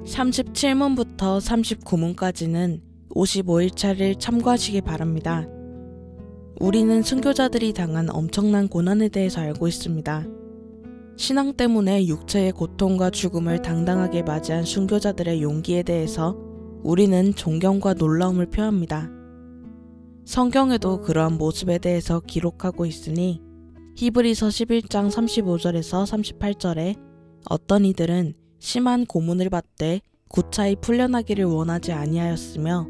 37문부터 39문까지는 55일차를 참고하시기 바랍니다. 우리는 순교자들이 당한 엄청난 고난에 대해서 알고 있습니다. 신앙 때문에 육체의 고통과 죽음을 당당하게 맞이한 순교자들의 용기에 대해서 우리는 존경과 놀라움을 표합니다. 성경에도 그러한 모습에 대해서 기록하고 있으니 히브리서 11장 35절에서 38절에 어떤 이들은 심한 고문을 받되 구차히 풀려나기를 원하지 아니하였으며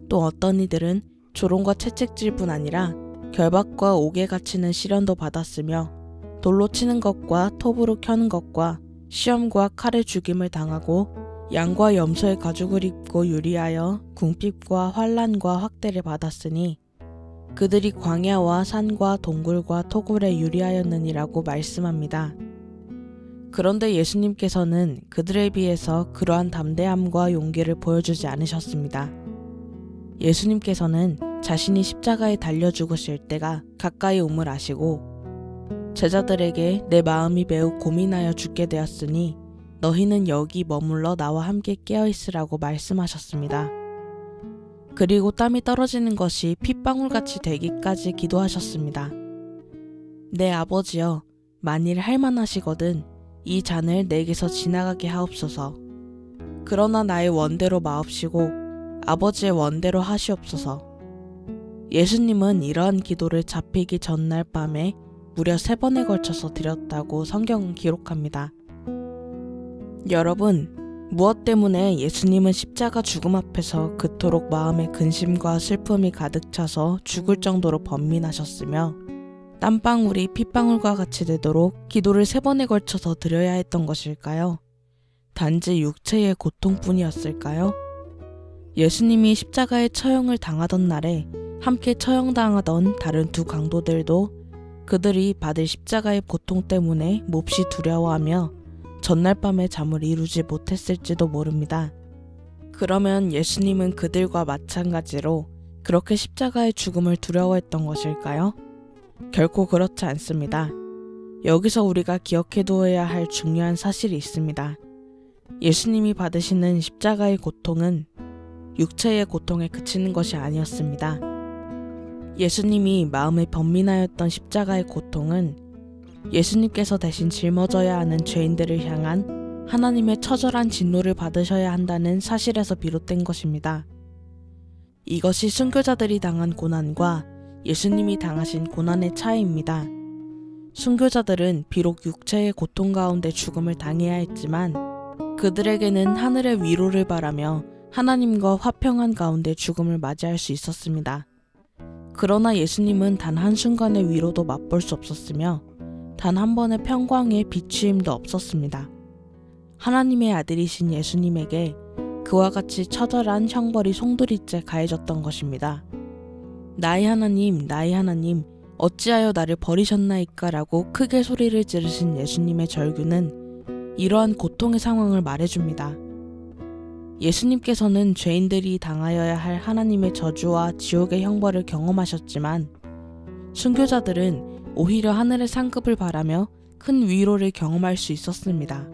또 어떤 이들은 조롱과 채찍질뿐 아니라 결박과 옥에 갇히는 시련도 받았으며 돌로 치는 것과 톱으로 켜는 것과 시험과 칼에 죽임을 당하고 양과 염소의 가죽을 입고 유리하여 궁핍과 환난과 학대를 받았으니 그들이 광야와 산과 동굴과 토굴에 유리하였느니라고 말씀합니다. 그런데 예수님께서는 그들에 비해서 그러한 담대함과 용기를 보여주지 않으셨습니다. 예수님께서는 자신이 십자가에 달려 죽으실 때가 가까이 옴을 아시고 제자들에게 내 마음이 매우 고민하여 죽게 되었으니 너희는 여기 머물러 나와 함께 깨어있으라고 말씀하셨습니다. 그리고 땀이 떨어지는 것이 핏방울같이 되기까지 기도하셨습니다. 내 아버지여, 만일 할만하시거든 이 잔을 내게서 지나가게 하옵소서. 그러나 나의 원대로 마옵시고 아버지의 원대로 하시옵소서. 예수님은 이러한 기도를 잡히기 전날 밤에 무려 3번에 걸쳐서 드렸다고 성경은 기록합니다. 여러분, 무엇 때문에 예수님은 십자가 죽음 앞에서 그토록 마음에 근심과 슬픔이 가득 차서 죽을 정도로 번민하셨으며 땀방울이 핏방울과 같이 되도록 기도를 3번에 걸쳐서 드려야 했던 것일까요? 단지 육체의 고통뿐이었을까요? 예수님이 십자가의 처형을 당하던 날에 함께 처형당하던 다른 2 강도들도 그들이 받을 십자가의 고통 때문에 몹시 두려워하며 전날 밤에 잠을 이루지 못했을지도 모릅니다. 그러면 예수님은 그들과 마찬가지로 그렇게 십자가의 죽음을 두려워했던 것일까요? 결코 그렇지 않습니다. 여기서 우리가 기억해두어야 할 중요한 사실이 있습니다. 예수님이 받으시는 십자가의 고통은 육체의 고통에 그치는 것이 아니었습니다. 예수님이 마음에 번민하였던 십자가의 고통은 예수님께서 대신 짊어져야 하는 죄인들을 향한 하나님의 처절한 진노를 받으셔야 한다는 사실에서 비롯된 것입니다. 이것이 순교자들이 당한 고난과 예수님이 당하신 고난의 차이입니다. 순교자들은 비록 육체의 고통 가운데 죽음을 당해야 했지만 그들에게는 하늘의 위로를 바라며 하나님과 화평한 가운데 죽음을 맞이할 수 있었습니다. 그러나 예수님은 단 한순간의 위로도 맛볼 수 없었으며 단 한 번의 평강의 비추임도 없었습니다. 하나님의 아들이신 예수님에게 그와 같이 처절한 형벌이 송두리째 가해졌던 것입니다. 나의 하나님, 나의 하나님, 어찌하여 나를 버리셨나이까 라고 크게 소리를 지르신 예수님의 절규는 이러한 고통의 상황을 말해줍니다. 예수님께서는 죄인들이 당하여야 할 하나님의 저주와 지옥의 형벌을 경험하셨지만 순교자들은 오히려 하늘의 상급을 바라며 큰 위로를 경험할 수 있었습니다.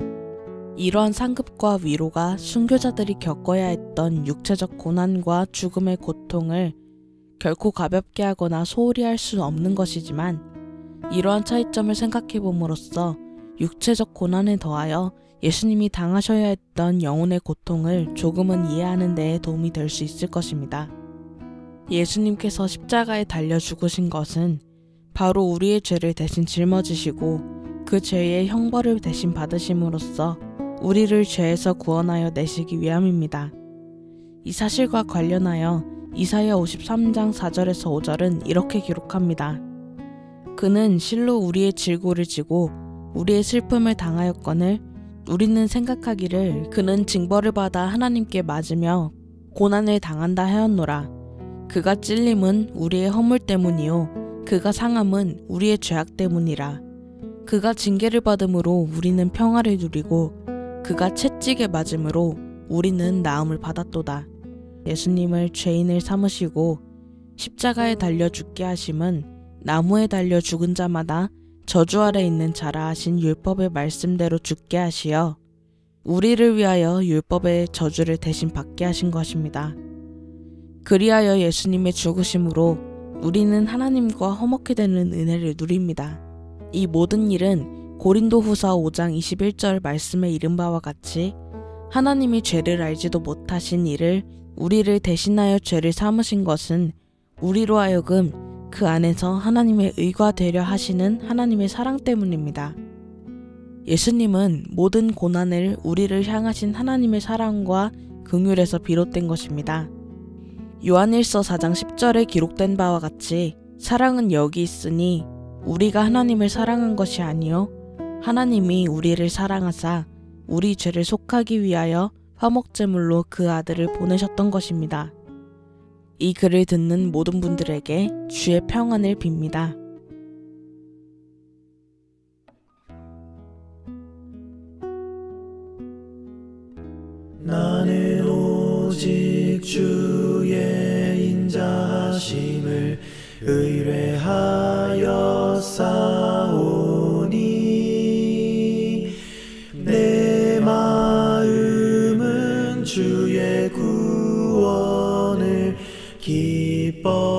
이러한 상급과 위로가 순교자들이 겪어야 했던 육체적 고난과 죽음의 고통을 결코 가볍게 하거나 소홀히 할 수 없는 것이지만 이러한 차이점을 생각해 봄으로써 육체적 고난에 더하여 예수님이 당하셔야 했던 영혼의 고통을 조금은 이해하는 데에 도움이 될 수 있을 것입니다. 예수님께서 십자가에 달려 죽으신 것은 바로 우리의 죄를 대신 짊어지시고 그 죄의 형벌을 대신 받으심으로써 우리를 죄에서 구원하여 내시기 위함입니다. 이 사실과 관련하여 이사야 53장 4절에서 5절은 이렇게 기록합니다. 그는 실로 우리의 질고를 지고 우리의 슬픔을 당하였거늘 우리는 생각하기를 그는 징벌을 받아 하나님께 맞으며 고난을 당한다 하였노라. 그가 찔림은 우리의 허물 때문이요 그가 상함은 우리의 죄악 때문이라. 그가 징계를 받음으로 우리는 평화를 누리고 그가 채찍에 맞음으로 우리는 나음을 받았도다. 예수님을 죄인을 삼으시고 십자가에 달려 죽게 하심은 나무에 달려 죽은 자마다 저주 아래 있는 자라 하신 율법의 말씀대로 죽게 하시어 우리를 위하여 율법의 저주를 대신 받게 하신 것입니다. 그리하여 예수님의 죽으심으로 우리는 하나님과 화목케 되는 은혜를 누립니다. 이 모든 일은 고린도후서 5장 21절 말씀에 이른 바와 같이 하나님이 죄를 알지도 못하신 이를 우리를 대신하여 죄를 삼으신 것은 우리로 하여금 그 안에서 하나님의 의가 되려 하시는 하나님의 사랑 때문입니다. 예수님은 모든 고난을 우리를 향하신 하나님의 사랑과 긍휼에서 비롯된 것입니다. 요한일서 4장 10절에 기록된 바와 같이 사랑은 여기 있으니 우리가 하나님을 사랑한 것이 아니요 하나님이 우리를 사랑하사 우리 죄를 속하기 위하여 화목제물로 그 아들을 보내셨던 것입니다. 이 글을 듣는 모든 분들에게 주의 평안을 빕니다. 나는 오직 주의 인자하심을 의뢰하여 싸우니 내 마음은 주의 구원을 기뻐